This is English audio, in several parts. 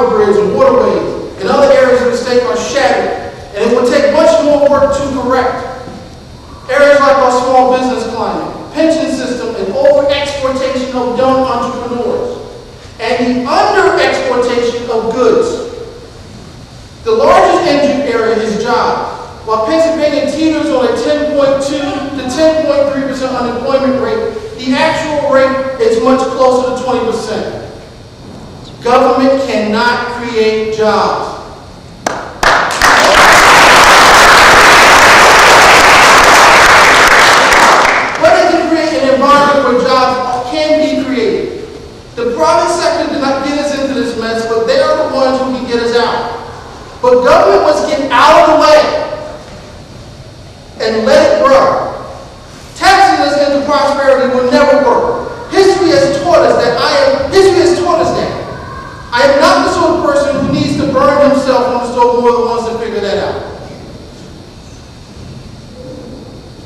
power grids and waterways and other areas of the state are shattered, and it will take much more work to correct. Areas like our small business climate, pension system, and over-exploitation of young entrepreneurs, and the under-exploitation of goods. The largest injured area is jobs. While Pennsylvania teeters on a 10.2 to 10.3% unemployment rate, the actual rate is much closer to 20%. Government cannot create jobs. But it can create an environment where jobs can be created. The private sector did not get us into this mess, but they are the ones who can get us out. But government must get out of the way and let it grow. Taxing us into prosperity will never work. History has taught us that. I am not the sort of person who needs to burn himself on the stove more than once to figure that out.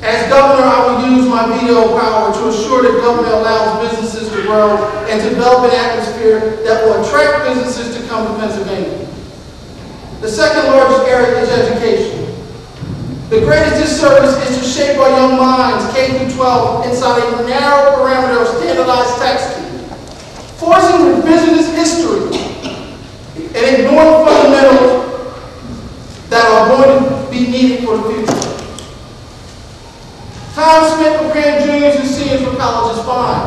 As governor, I will use my veto power to assure that government allows businesses to grow and to develop an atmosphere that will attract businesses to come to Pennsylvania. The second largest area is education. The greatest disservice is to shape our young minds, K through 12, inside a narrow parameter of standardized texting, forcing revisionist history and ignoring fundamentals that are going to be needed for the future. Time spent preparing juniors and seniors for college is fine,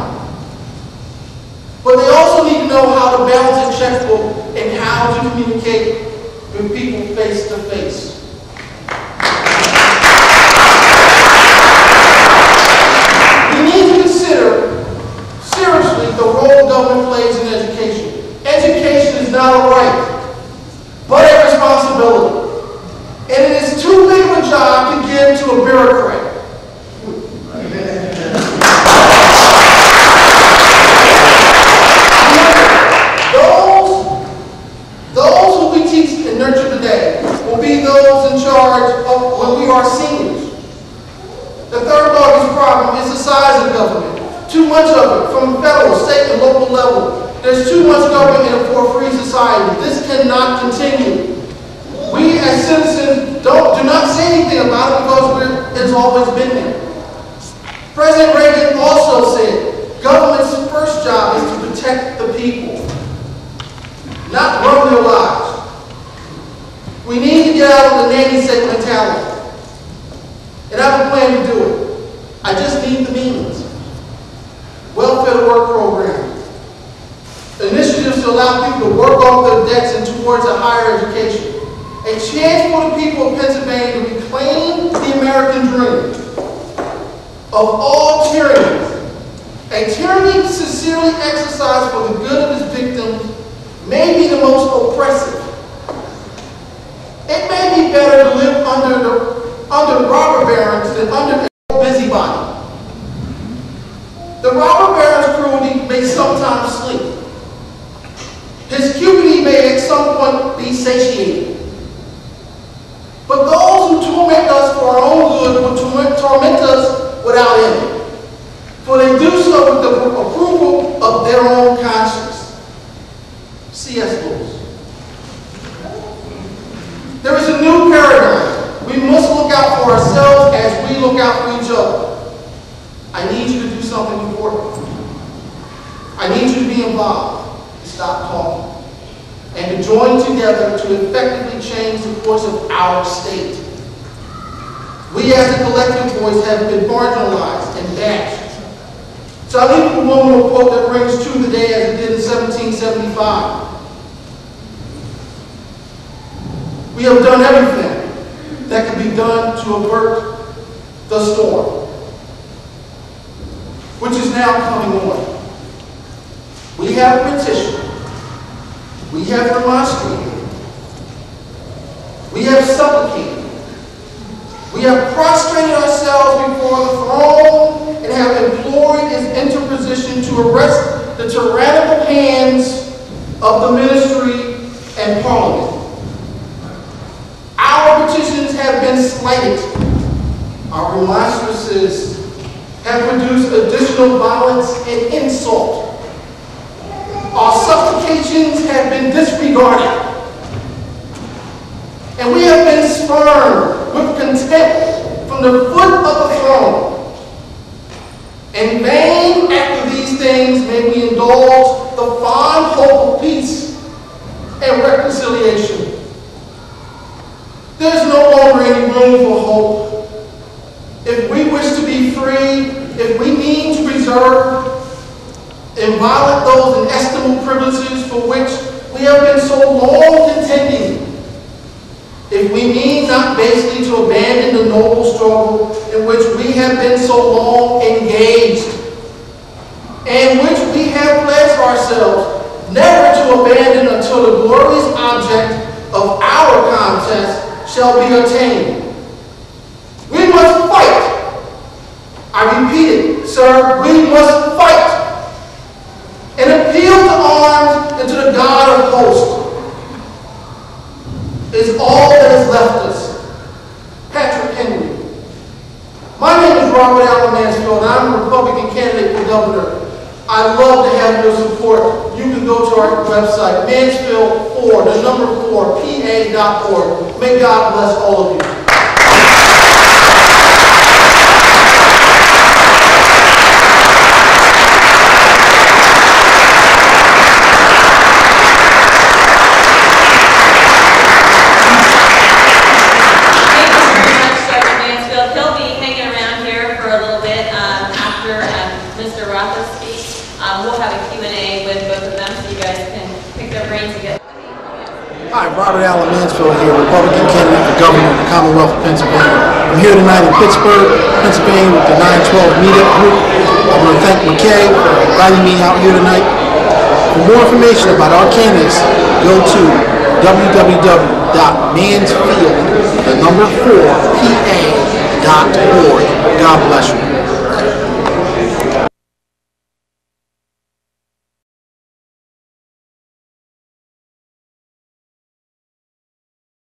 but they also need to know how to balance a checkbook and how to communicate with people face to face. We need to consider seriously the role government plays in education. Education is not a right, but a responsibility. And it is too big of a job to give to a bureaucrat. Those who we teach and nurture today will be those in charge of when we are seniors. The third largest problem is the size of government. Too much of it, from federal, state, and local level. There's too much government in a for-free society. This cannot continue. We as citizens do not say anything about it because it's always been there. President Reagan also said, government's first job is to protect the people, not run their lives. We need to get out of the nanny state mentality. And I have a plan to do it. I just need the means. Welfare to work program. Initiatives to allow people to work off their debts and towards a higher education. A chance for the people of Pennsylvania to reclaim the American dream of all tyrannies. A tyranny sincerely exercised for the good of its victims may be the most oppressive. It may be better to live under robber barons than under a busybody. The robber baron's cruelty may sometimes sleep. His cupidity may at some point be satiated. But those who torment us for our own good will torment us without end. For they do so with the approval of their own conscience. C.S. Lewis. There is a new paradigm. We must look out for ourselves as we look out for each other. I need you to do something important. I need you to be involved. Stop talking. And to join together to effectively change the course of our state. We as a collective voice have been marginalized and bashed. So I'll leave you with one more quote that rings true today as it did in 1775. We have done everything that can be done to avert the storm, which is now coming on. We have petitioned. We have remonstrated. We have supplicated. We have prostrated ourselves before the throne and have implored his interposition to arrest the tyrannical hands of the ministry and parliament. Our petitions have been slighted. Our remonstrances have produced additional violence and insult. Our supplications convictions have been disregarded. And we have been spurned with contempt from the foot of the throne. In vain, after these things, may we indulge the fond hope of peace and reconciliation. There's no longer any room for hope. If we wish to be free, if we mean to preserve inviolate those inestimable privileges for which we have been so long contending, if we mean not basically to abandon the noble struggle in which we have been so long engaged, and which we have pledged ourselves never to abandon until the glorious object of our contest shall be attained. We must fight. I repeat it, sir, we must fight. And appeal to arms and to the God of hosts is all that is left us. Patrick Henry. My name is Robert Allen Mansfield, and I'm a Republican candidate for governor. I'd love to have your support. You can go to our website, Mansfield4, the number 4, PA.org. May God bless all of you. Hi, Robert Allen Mansfield here, Republican candidate for governor of the Commonwealth of Pennsylvania. I'm here tonight in Pittsburgh, Pennsylvania with the 912 meetup group. I want to thank McKay for inviting me out here tonight. For more information about our candidates, go to www.mansfield4pa.org. God bless you.